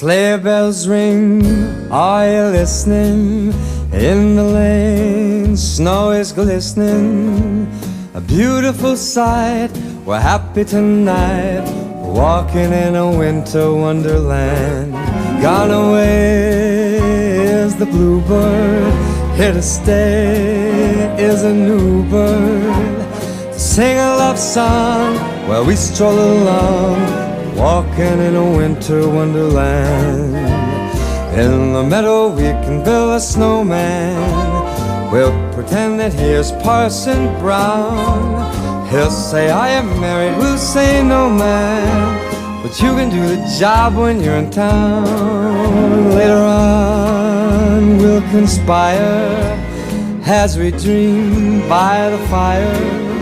Sleigh bells ring, are you listening? In the lane, snow is glistening. A beautiful sight, we're happy tonight, walking in a winter wonderland. Gone away is the bluebird, here to stay is a new bird. To sing a love song while we stroll along, walking in a winter wonderland. In the meadow we can build a snowman. We'll pretend that here's Parson Brown. He'll say I am married, we'll say no man, but you can do the job when you're in town. Later on we'll conspire as we dream by the fire,